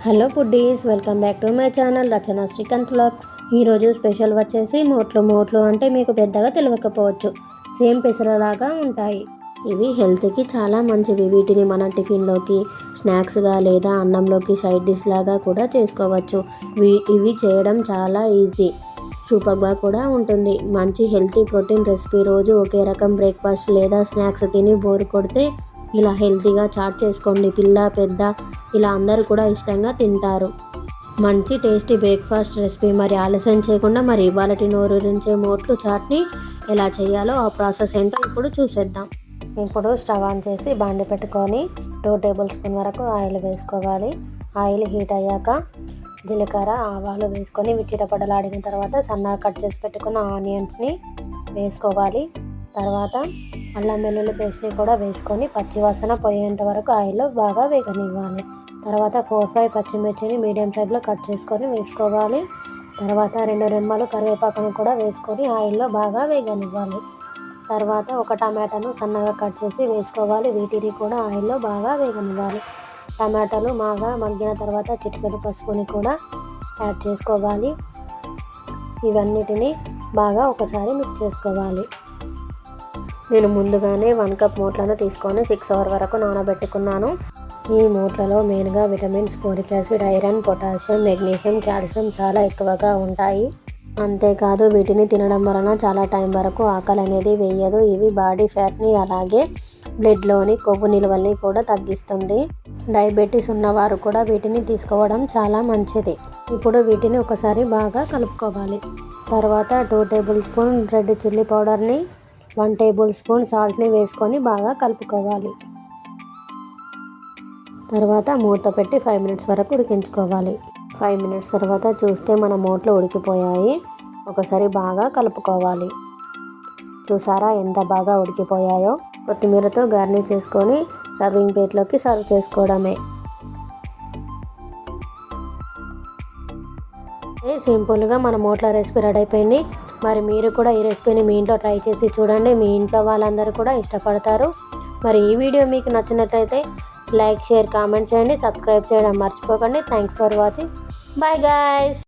Hello foodies, welcome back to my channel Rachana Srikanth vlogs. ఈరోజు special వచ్చేసి మోట్లు అంటే మీకు పెద్దగా తెలియకపోవచ్చు. సేమ్ పెసరలాగా ఉంటాయి. ఇవి హెల్త్కి చాలా మంచివి. వీటిని మన టిఫిన్లోకి, స్నాక్స్గా లేదా అన్నంలోకి సైడ్ డిష్ లాగా కూడా చేసుకోవచ్చు. ఇవి చేయడం చాలా ఈజీ, సూపర్గా కూడా ఉంటుంది. మంచి హెల్తీ ప్రోటీన్ రెసిపీ. రోజు ఒకే రకం బ్రేక్ఫాస్ట్ లేదా స్నాక్స్ తిని బోర్ కొడితే ఇలా హెల్తీగా చాట్ చేసుకోండి. పిల్ల పెద్ద ఇలా అందరూ కూడా ఇష్టంగా తింటారు. మంచి టేస్టీ బ్రేక్ఫాస్ట్ రెసిపీ. మరి ఆలస్యం చేయకుండా మరి ఇవాళటి నోరూరించే మోట్లు చాట్ని ఎలా చేయాలో ఆ ప్రాసెస్ ఏంటో ఇప్పుడు చూసేద్దాం. ఇప్పుడు స్టవ్ ఆన్ చేసి బాండి పెట్టుకొని 2 టేబుల్ స్పూన్ వరకు ఆయిల్ వేసుకోవాలి. ఆయిల్ హీట్ అయ్యాక జీలకర్ర, ఆవాలు వేసుకొని చిటపటలాడిన తర్వాత సన్నగా కట్ చేసి పెట్టుకున్న ఆనియన్స్ని వేసుకోవాలి. తర్వాత అల్లం వెల్లుల్లి పేస్ట్ని కూడా వేసుకొని పచ్చివాసన పోయేంత వరకు ఆయిల్లో బాగా వేగనివ్వాలి. తర్వాత 4-5 పచ్చిమిర్చిని మీడియం సైజులో కట్ చేసుకొని వేసుకోవాలి. తర్వాత 2 రెమ్మలు కరివేపాకుని కూడా వేసుకొని ఆయిల్లో బాగా వేగనివ్వాలి. తర్వాత ఒక టమాటాను సన్నగా కట్ చేసి వేసుకోవాలి. వీటిని కూడా ఆయిల్లో బాగా వేగనివ్వాలి. టమాటాలు బాగా మగ్గిన తర్వాత చిటికెడు పసుపుని కూడా యాడ్ చేసుకోవాలి. ఇవన్నిటిని బాగా ఒకసారి మిక్స్ చేసుకోవాలి. నేను ముందుగానే 1 కప్ మోట్లను తీసుకొని 6 అవర్స్ వరకు నానబెట్టుకున్నాను. ఈ మోట్లలో మెయిన్గా vitamins, folic acid, iron, potassium, magnesium, calcium చాలా ఎక్కువగా ఉంటాయి. అంతేకాదు వీటిని తినడం వలన చాలా టైం వరకు ఆకలి అనేది వేయదు. ఇవి బాడీ ఫ్యాట్ని అలాగే బ్లడ్లోని కొవ్వు నిల్వల్ని కూడా తగ్గిస్తుంది. డయాబెటీస్ ఉన్నవారు కూడా వీటిని తీసుకోవడం చాలా మంచిది. ఇప్పుడు వీటిని ఒకసారి బాగా కలుపుకోవాలి. తర్వాత 2 టేబుల్ స్పూన్ రెడ్ చిల్లీ పౌడర్ని, 1 టేబుల్ స్పూన్ సాల్ట్ని వేసుకొని బాగా కలుపుకోవాలి. తర్వాత మూత పెట్టి 5 మినిట్స్ వరకు ఉడికించుకోవాలి. 5 మినిట్స్ తర్వాత చూస్తే మన మోట్లు ఉడికిపోయాయి. ఒకసారి బాగా కలుపుకోవాలి. చూసారా ఎంత బాగా ఉడికిపోయాయో. కొత్తిమీరతో గార్నిష్ చేసుకొని సర్వింగ్ ప్లేట్లోకి సర్వ్ చేసుకోవడమే. సింపుల్గా మన మోట్ల రెసిపీ రెడీ అయిపోయింది. మరి మీరు కూడా ఈ రెసిపీని మీ ఇంట్లో ట్రై చేసి చూడండి. మీ ఇంట్లో వాళ్ళందరూ కూడా ఇష్టపడతారు. మరి ఈ వీడియో మీకు నచ్చినట్లయితే లైక్, షేర్, కామెంట్ చేయండి. సబ్స్క్రైబ్ చేయడం మర్చిపోకండి. Thanks for watching. Bye guys.